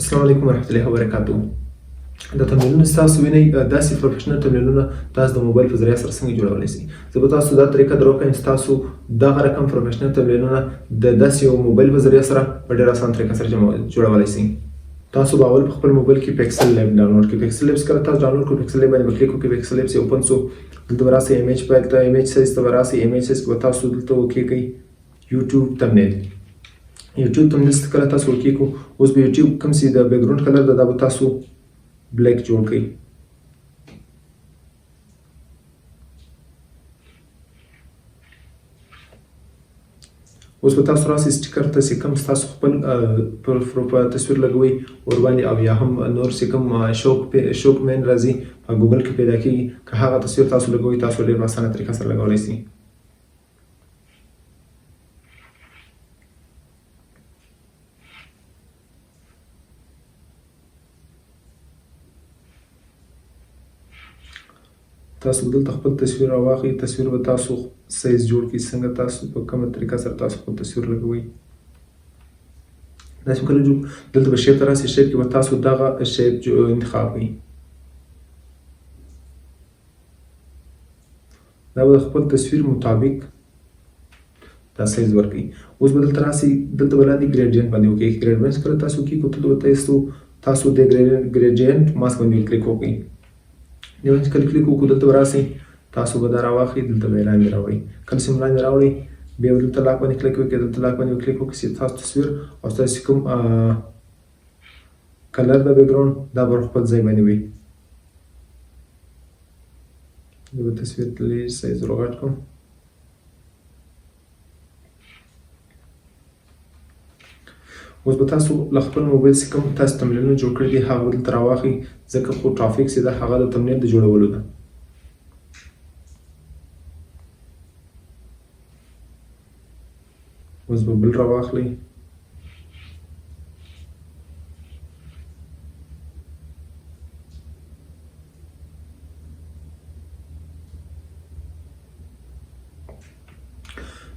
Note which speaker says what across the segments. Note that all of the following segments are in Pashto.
Speaker 1: السلام علیکم ورحمۃ اللہ وبرکاتہ د تمرینونو ستاسو وینئ داسې پروفیشنل تمرینونه تاسو د موبایل په ذریعه سره څنګه جوړولی شئ. زه به تاسو دا طریقه در وښیم چې تاسو دغه رقم پروفیشنل تمرینونه د داسې یو موبایل په ذریعه سره په ډېره اسانه طریقه سره جوړولی شئ. تاسو به اول په خپل موبایل کې پیکسل لیب ډاونلوډ کړئ. پیکسل لیبس کله تاسو ډاونلوډ کړئ پکسل لیب باندې به کلیک وکړئ. پیکسل لیبس اوپن سو دلته به راسئ ایمیج فایل ته ایمیج سایز ته به راسئ. ایمیج سایز کې به تاسو دلته وکلیکئ یوټیوب تمنیل. یوټیوب تمنیل څخه کله تاسو وکلیکو اوس به یوټیوب کوم چې د بیک ګراوند کلر ده دا به تاسو بلیک جوړ کړئ. اوس به تاسو راسئ سټیکر ته چې کوم تاسو خپل په تصویر لګوئ ورباندې او یا هم نور چې کوم شوق مین راځي په ګوګل کې پیدا کېږي که هغه تصویر تاسو لګوئ تاسو ډېر په اسانه طریقه سره لګولی شئ. تاسو دلته خپل تصویر راواخلئ. تصویر به تاسو سایز جوړ کړئ څنګه تاسو په کومه طریقه سره تاسو خپل تصویر لګوئ. داسې کله دلته به شیپ ته راسئ. شیپ کې به تاسو دغه شیپ انتخاب کړئ. دا به د خپل تصویر مطابق دا سایز ورکړئ. اوس به دلته راسئ. دلته به لاندې ګریډینټ باندې وکړئ. ګریډینټ کله تاسو وکړئ تاسو د ګریډینټ ماسک باندې کلیک وکړئ. یو چې کله کلیک وکړو دلته به راسئ. تاسو به دا راواخلئ. دلته به یې لاندې راوړئ. کله چې مو لاندې راوړئ بیا به دلته لاک باندې کلیک وکړئ. دلته لاک باندې کلیک وکړئ چې تاسو تصویر او ستاسو کوم کلر د بیک ګراوند دا به خپل ځای باندې وي. زه به تصویر لږ سایز ورغټ کړم. اوس به تاسو له خپل موبایل څخه کوم تاسو تمرینونه جوړ کړي دي هغه به دلته راواخلئ ځکه خو ټرافیک چې ده هغه د تمرین د جوړولو ده. اوس به بل راواخلئ.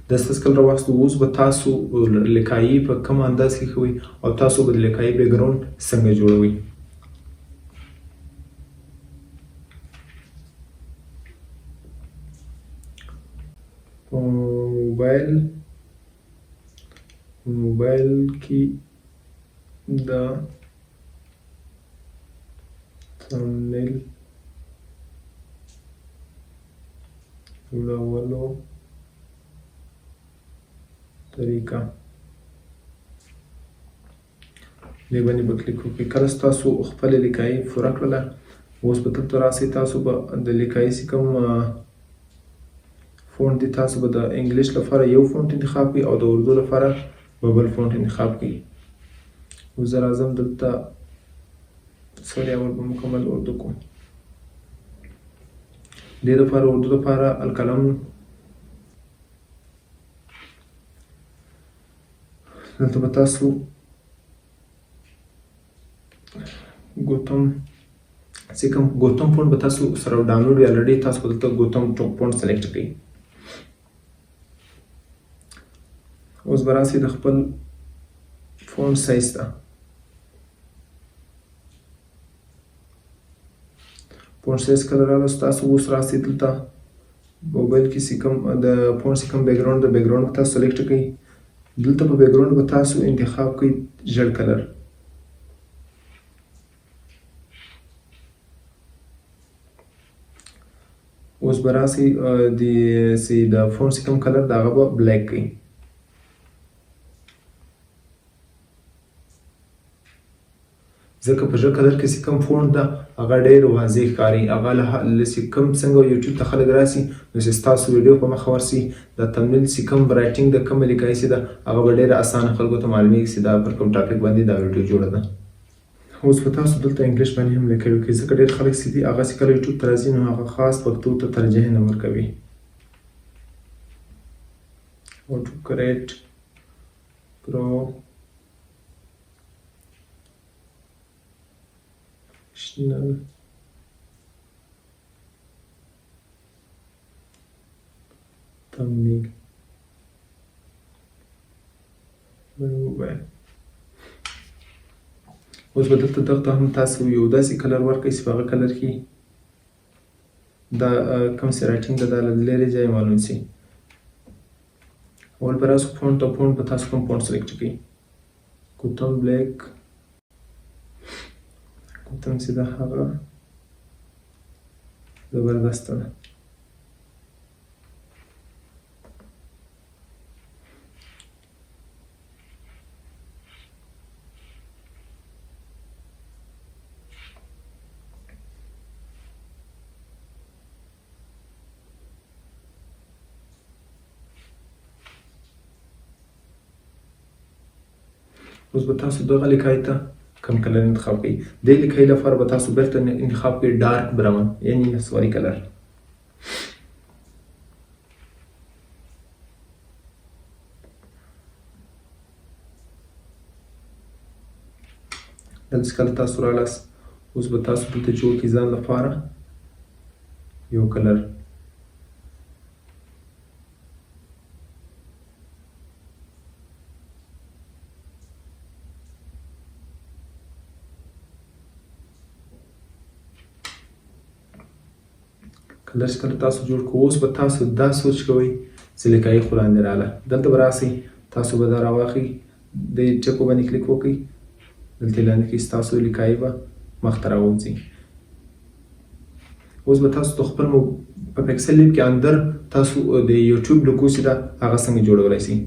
Speaker 1: داسې کله راواخلو اوس به تاسو لکایي په کوم انداز کې کوئ او تاسو به د لکایي بیک ګراوند څنګه جوړوئ. په موبایل کې د تمنیل جوړولو طریقه دې باندې به کلیک وکړئ. کله چې تاسو خپله لیکایي پوره کړله اوس به دلته راسئ. تاسو به د لیکایي چې کوم فونټ دی تاسو به د انګلیش لپاره یو فونټ انتخاب کړئ او د اردو لپاره به بل فونټ انتخاب کړئ. اوس زه راځم دلته اول به مکمل اردو کوم. دې دپاره اردو دپاره القلم دلته به تاسو ګوتم چې کوم ګوتم فونټ به تاسو سره ډاونلوډ وي الریډي تاسو به دلته ګوتم فونټ سلیکټ کړئ. اوس به راسئ د خپل فونټ سایز ته. فونټ سایز کله راغله تاسو اوس راسئ دلته موبایل کې چې کوم د فونټ چې کوم بیک ګراوند د بیک ګراوند به تاسو سلیکټ کړئ. دلته په بیک ګراوند به تاسو انتخاب کړئ ژیړ کلر. اوس به راسئ چې د فونټ چې کوم کلر د هغه به بلیک کړئ. ځکه په ژیړ کلر کې چې کوم فونټ ده هغه ډېر واضح ښکاري. هغه کوم څنګه یوټیوب ته خلک راسي نو چې ستاسو ویډیو په مخه ورسي د تمنیل چې کوم رایټینګ د کومه لیکایي چې ده هغه به ډېره اسانه خلکو ته معلومیږي چې دا پر کوم ټاپک باندې دا ویډیو جوړه ده. اوس به تاسو دلته انګلیش باندې هم لیکل وکړئ ځکه ډېر خلک چې دي هغه چې کله یوټیوب ته راځي نو هغه خاص پښتو ته ترجیح نه ورکوي. اوټو کریکټ پروفیشنل thumbnail اوس به دلته دغه ته هم تاسو یو داسې کلر ورکړئ چې په هغه کلر کې دا کوم چې رایټینګ ده دا له لرې ځایه معلوم شي. اول به راسو فونټ او فونټ به تاسو کوم فونټ سلیکټ کړئ. کوتم بلیک کوتم چې دا هغه زبردسته ده. اوس به تاسو دغه لیکای ته کم کلر انتخاب کړئ. دې لیکای لپاره به تاسو بیرته انتخاب کړئ ډارک براون یعنی نسواري کلر. دلته کله تاسو رالاست اوس به تاسو دلته جوړ کړئ ځان لپاره یو کلر. کلر چې کله تاسو جوړ کړو اوس به تاسو دا سوچ کوئ چې لیکایي خو لاندې راغله. دلته به راسئ تاسو به دا راواخلئ د چکو باندې کلیک وکړئ. دلته لاندې کې ستاسو لیکایي به مخته راوځي. اوس به تاسو د خپل په پکسل لیب کې اندر تاسو د یوټیوب لوګو چې ده هغه څنګه جوړولی شئ.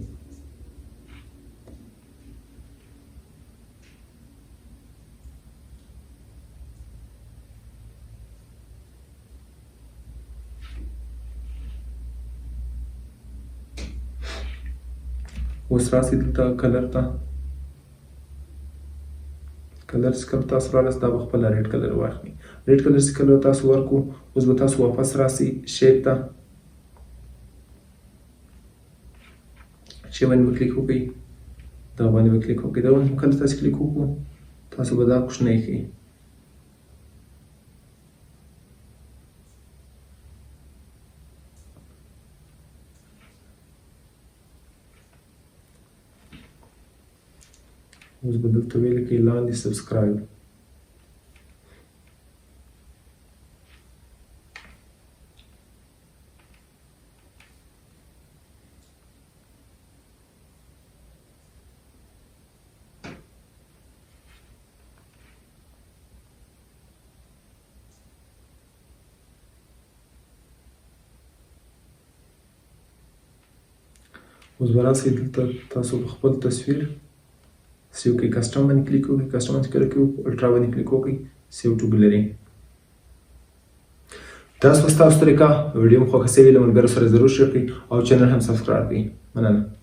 Speaker 1: اوس راسئ دلته کلر ته. کلر چې کله تاسو رالاست دا به خپله ریډ کلر واخلئ. ریډ کلر چې کله تاسو ورکړو اوس به تاسو واپس راسئ شیپ ته. شیپ باندې به کلیک وکړئ. دغه باندې به کلیک وکړئ. دغه باندې کله تاسو کلیک وکړو تاسو به دا کوچنی کړئ. اوس به دلته ولیکئ لاندې سبسکرایب. اوس به راسئ دلته تاسو په خپل تصویر سیو کې کسټم باندې کلیک وکړئ. کسټم باندې کلیک وکړئ الټرا باندې کلیک وکړئ سیو ټو ګلري. تاسو ستاسو طریقه ویډیو مو خوښه شوې له ملګرو سره ضرور شریک کړئ او چینل هم سبسکرایب کړئ. مننه.